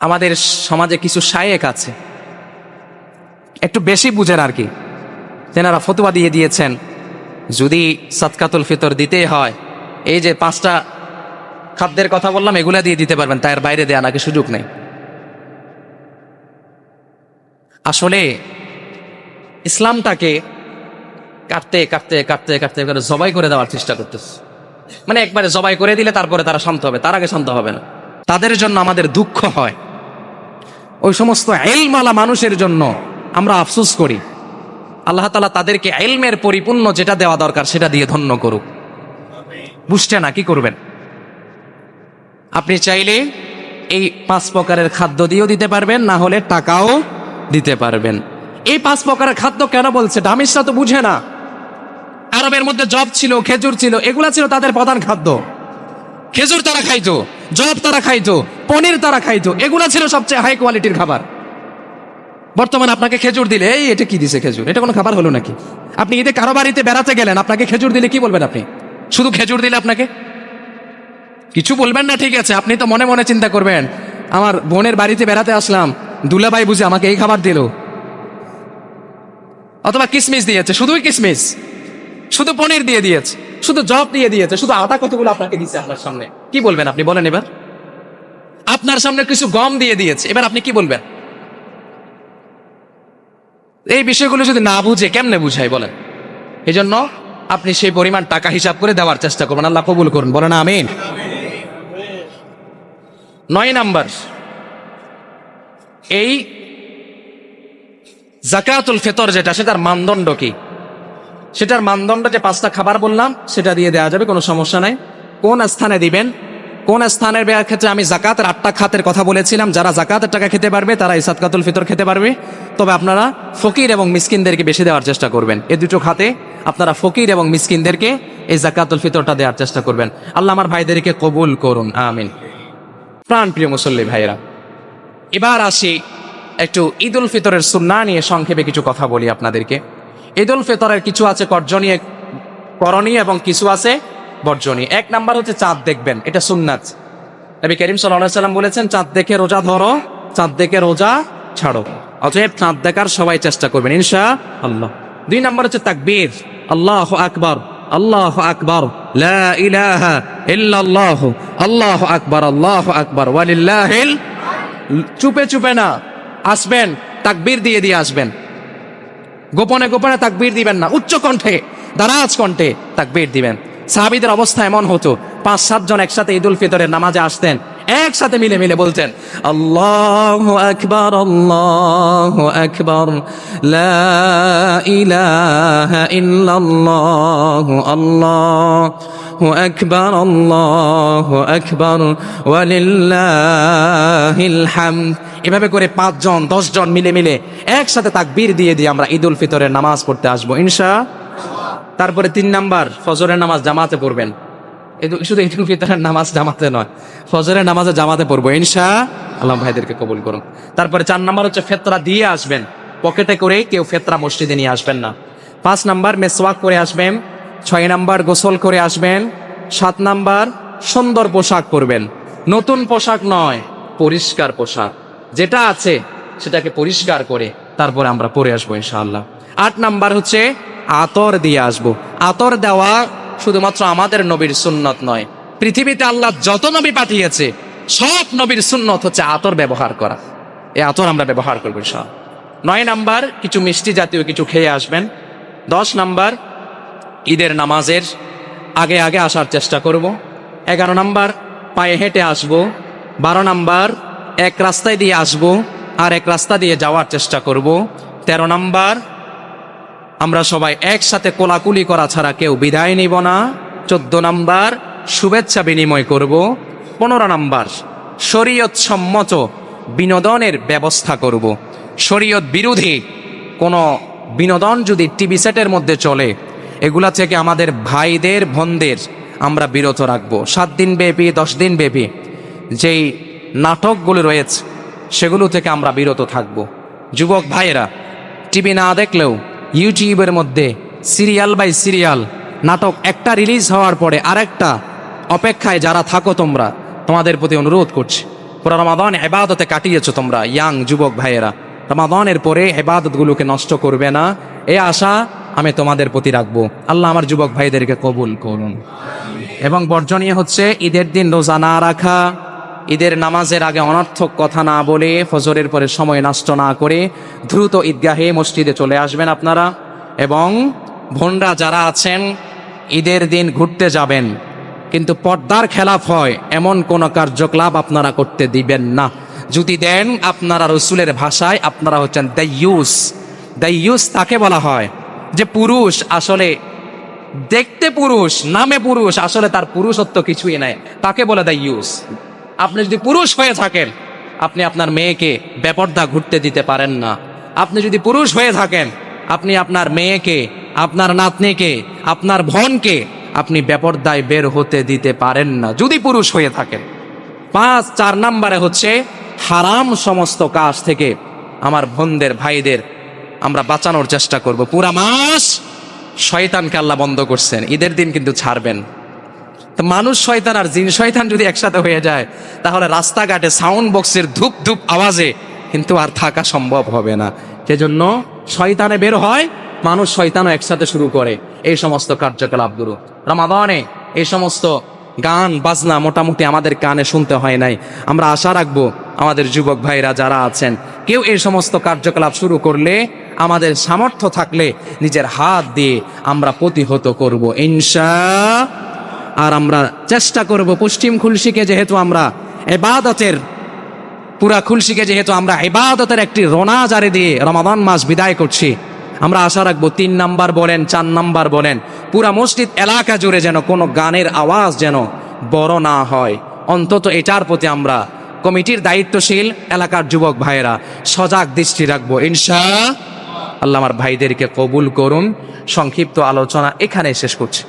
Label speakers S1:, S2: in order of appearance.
S1: আমাদের সমাজে কিছু শায়েখ আছে, একটু বেশি বুঝেন আর কি, তেনারা ফতোয়া দিয়ে দিয়েছেন যদি সাদকাতুল ফিতর দিতেই হয়, এই যে 5টা খাদ্যের কথা বললাম এগুলা দিয়ে দিতে পারবেন, তার বাইরে দেয়া নাকি সুযোগ নেই। আসলে ইসলামটাকে কাটতে কাটতে কাটতে কাটতে করে জবাই করে দেওয়ার চেষ্টা করতেছে, মানে একবারে জবাই করে দিলে তারপরে তারা শান্ত হবে, তার আগে শান্ত হবে না। তাদের জন্য আমাদের দুঃখ হয়, ওই সমস্ত ইলমওয়ালা মানুষের জন্য আমরা আফসোস করি। আল্লাহ তাআলা তাদেরকে ইলমের পরিপূর্ণ যেটা দেওয়া দরকার সেটা দিয়ে ধন্য করুক। বুঝছে না কি করবেন? আপনি চাইলে এই 5 প্রকারের খাদ্য দিয়েও দিতে পারবেন, না হলে টাকাও দিতে পারবেন। এই 5 প্রকারের খাদ্য কেন বলছে? ডামিসরা তো বুঝে না। আরবের মধ্যে জব ছিল, খেজুর ছিল, এগুলা ছিল তাদের প্রধান খাদ্য। খেজুর তারা খাইতো, জব তারা খাইতো, পনির তারা খাইতো, এগুলা ছিল সবচেয়ে হাই কোয়ালিটির খাবার। বর্তমানে আপনাকে খেজুর দিলে, এই এটা কি দিছে খেজুর, এটা কোনো খাবার হলো নাকি? আপনি ঈদে কারো বাড়িতে বেড়াতে গেলেন, আপনাকে খেজুর দিলে কি বলবেন? আপনি শুধু খেজুর দিলে আপনাকে কিছু বলবেন না, ঠিক আছে। আপনি তো মনে মনে চিন্তা করবেন, আমার বোনের বাড়িতে বেড়াতে আসলাম, দুলাভাই বুঝে আমাকে এই খাবার দিল। অথবা কিসমিস দিয়েছে, শুধুই কিসমিস, শুধু পনির দিয়ে দিয়েছে, শুধু জব দিয়ে দিয়েছে, শুধু আটা কতগুলো আপনাকে দিচ্ছে আপনার সামনে, কি বলবেন আপনি? বলেন এবার। আপনার সামনে কিছু গম দিয়ে দিয়েছে, এবার আপনি কি বলবেন? এই বিষয়গুলো যদি না বুঝে কেমনে বুঝাই বলেন? এই জন্য আপনি সেই পরিমাণ টাকা হিসাব করে দেওয়ার চেষ্টা করবেন। আল্লাহ কবুল করুন, বলেন আমিন। 9 নাম্বার, এই যাকাতুল ফিতর যেটা, সেটার মানদণ্ড কি? সেটার মানদণ্ড যে 5টা খাবার বললাম সেটা দিয়ে দেওয়া যাবে, কোনো সমস্যা নাই। কোন স্থানে দিবেন, কোন স্থানের দেওয়ার ক্ষেত্রে আমি যাকাতের 8টা খাতের কথা বলেছিলাম। যারা যাকাতের টাকা খেতে পারবে তারা এই সাদকাতুল ফিতর খেতে পারবে। তবে আপনারা ফকির এবং মিসকিনদেরকে বেশি দেওয়ার চেষ্টা করবেন। এই দুটো খাতে আপনারা ফকির এবং মিসকিনদেরকে এই যাকাতুল ফিতরটা দেওয়ার চেষ্টা করবেন। আল্লাহ আমার ভাইদেরকে কবুল করুন, আমিন। প্রাণ প্রিয় মুসল্লি ভাইরা, এবার আসি একটু ঈদুল ফিতরের সুন্নাহ নিয়ে সংক্ষেপে কিছু কথা বলি আপনাদেরকে। ঈদুল ফিতরের কিছু আছে করণীয় এবং কিছু আছে বর্জনীয়। 1 নাম্বার হচ্ছে চাঁদ দেখবেন, এটা সুন্নাত। নবী করিম সাল্লাল্লাহু আলাইহি সাল্লাম বলেছেন, চাঁদ দেখে রোজা ধরো, চাঁদ দেখে রোজা ছাড়ো। অতএব চাঁদ দেখার সবাই চেষ্টা করবেন ইনশাআল্লাহ। 2 নাম্বার হচ্ছে তাকবীর, আল্লাহু আকবার, আল্লাহু আকবার, লা ইলাহা ইল্লাল্লাহ, আল্লাহু আকবার, আল্লাহু আকবার, ওয়ালিল্লাহিল। চুপে চুপে না, আসবেন তাকবীর দিয়ে দিয়ে আসবেন। গোপনে গোপনে তাকবীর দিবেন না, উচ্চ কণ্ঠে, দারাজ কণ্ঠে তাকবীর দিবেন। সাহাবীদের অবস্থা এমন হতো, 5-7 জন একসাথে ঈদুল ফিতরের নামাজে আসতেন, একসাথে মিলে মিলে বলতেন, আল্লাহু আকবার, আল্লাহু আকবার, লা ইলাহা ইল্লাল্লাহ, আল্লাহু আকবার, আল্লাহু আকবার, ওয়ালিল্লাহিল হামদ। এভাবে করে 5 জন 10 জন মিলে মিলে একসাথে তাকবীর দিয়ে দিয়ে আমরা ঈদুল ফিতরের নামাজ পড়তে আসবো ইনশাআল্লাহ। তারপরে 3 নাম্বার, ফজরের নামাজ জামাতে পড়বেন। শুধু ঈদুল ফিতরের নামাজ জামাতে নয়, ফজরের নামাজে জামাতে পড়বো ইনশাআল্লাহ। ভাইদেরকে কবুল করুন। তারপরে 4 নাম্বার হচ্ছে ফিতরা দিয়ে আসবেন, পকেটে করে কেউ ফিতরা মসজিদে নিয়ে আসবেন না। 5 নাম্বার মেসওয়াক করে আসবেন। 6 নাম্বার গোসল করে আসবেন। 7 নাম্বার সুন্দর পোশাক পরবেন, নতুন পোশাক নয়, পরিষ্কার পোশাক, যেটা আছে সেটাকে পরিষ্কার করে তারপরে আমরা পরে আসবো ইনশাআল্লাহ। 8 নাম্বার হচ্ছে আতর দিয়ে আসবো। আতর দেওয়া শুধুমাত্র আমাদের নবীর সুন্নত নয়, পৃথিবীতে আল্লাহ যত নবী পাঠিয়েছে সব নবীর সুন্নত হচ্ছে আতর ব্যবহার করা। এই আতর আমরা ব্যবহার করবো ইনশাআল্লাহ। 9 নাম্বার কিছু মিষ্টি জাতীয় কিছু খেয়ে আসবেন। 10 নাম্বার ঈদের নামাজের আগে আগে আসার চেষ্টা করব। 11 নাম্বার পায়ে হেঁটে আসবো। 12 নাম্বার এক রাস্তায় দিয়ে আসবো আর এক রাস্তা দিয়ে যাওয়ার চেষ্টা করব। 13 নাম্বার আমরা সবাই একসাথে কোলাকুলি করা ছাড়া কেউ বিদায় নিব না। 14 নাম্বার শুভেচ্ছা বিনিময় করব। 15 নাম্বার শরীয়ত সম্মত বিনোদনের ব্যবস্থা করব। শরীয়ত বিরোধী কোনো বিনোদন যদি টিভি সেটের মধ্যে চলে, এগুলা থেকে আমাদের ভাইদের বোনদের আমরা বিরত রাখবো। 7 দিন ব্যাপী 10 দিন ব্যাপী যেই নাটকগুলো রয়েছে সেগুলো থেকে আমরা বিরত থাকব। যুবক ভাইয়েরা, টিভি না দেখলেও ইউটিউবের মধ্যে সিরিয়াল বাই সিরিয়াল নাটক একটা রিলিজ হওয়ার পরে আরেকটা অপেক্ষায় যারা থাকো তোমরা, তোমাদের প্রতি অনুরোধ করছি পুরো রমাদান ইবাদতে কাটিয়েছো তোমরা, ইয়াং যুবক ভাইয়েরা, রমাদানের পরে ইবাদতগুলোকে নষ্ট করবে না, এই আশা আমি তোমাদের প্রতি রাখবো। আল্লাহ আমার যুবক ভাইদেরকে কবুল করুন। এবং বর্জনীয় হচ্ছে ঈদের দিন রোজা না রাখা, ঈদের নামাজের আগে অনর্থক কথা না বলে, ফজরের পরে সময় নষ্ট না করে দ্রুত ঈদগাহে মসজিদে চলে আসবেন আপনারা। এবং বোনরা যারা আছেন, ঈদের দিন ঘুরতে যাবেন, কিন্তু পর্দার খেলাফ হয় এমন কোন কার্যকলাপ আপনারা করতে দিবেন না। যদি দেন, আপনারা রসুলের ভাষায় আপনারা হচ্ছেন দাইয়ুস। দাইয়ুস তাকে বলা হয় যে পুরুষ আসলে দেখতে পুরুষ, নামে পুরুষ, আসলে তার পুরুষত্ব কিছুই নাই, তাকে বলে দাইয়ুস। আপনি যদি পুরুষ হয়ে থাকেন, আপনি আপনার মেয়েকে বেপর্দা ঘুরতে দিতে পারেন না। আপনি যদি পুরুষ হয়ে থাকেন, আপনি আপনার মেয়েকে, আপনার নাতনিকে, আপনার বোনকে আপনি বেপর্দায় বের হতে দিতে পারেন না, যদি পুরুষ হয়ে থাকেন। 4 নম্বরে হচ্ছে হারাম সমস্ত কাজ থেকে আমার বোনদের ভাইদের আমরা বাঁচানোর চেষ্টা করব। পুরা মাস শয়তানকে আল্লাহ বন্ধ করছেন, ঈদের দিন কিন্তু ছাড়বেন। তো মানুষ শয়তান আর জিন শয়তান যদি একসাথে হয়ে যায়, তাহলে রাস্তাঘাটে সাউন্ড বক্সের ধূপ ধূপ আওয়াজে কিন্তু আর থাকা সম্ভব হবে না। সেজন্য শয়তানে বের হয়, মানুষ শয়তানও একসাথে শুরু করে এই সমস্ত কার্যকলাপগুলো। রমাদানে এই সমস্ত গান বাজনা মোটামুটি আমাদের কানে শুনতে হয় নাই। আমরা আশা রাখবো আমাদের যুবক ভাইরা যারা আছেন, কেউ এই সমস্ত কার্যকলাপ শুরু করলে আমাদের সামর্থ্য থাকলে নিজের হাত দিয়ে আমরা প্রতিহত করব ইনশাআল্লাহ। আর আমরা চেষ্টা করব পশ্চিম খুলশিকে যেহেতু আমরা ইবাদতের, পুরা খুলশিকে যেহেতু আমরা ইবাদতের একটি রোনা জারি দিয়ে রমাদান মাস বিদায় করছি, আমরা আশা রাখবো 3 নাম্বার বলেন, 4 নাম্বার বলেন, পুরা মসজিদ এলাকা জুড়ে যেন কোনো গানের আওয়াজ যেন বড় না হয়। অন্তত এটার প্রতি আমরা কমিটির দায়িত্বশীল এলাকার যুবক ভাইয়েরা সজাগ দৃষ্টি রাখবো ইনশাআল্লাহ। আল্লাহ আমার ভাইদেরকে কবুল করুন। সংক্ষিপ্ত আলোচনা এখানে শেষ করছি।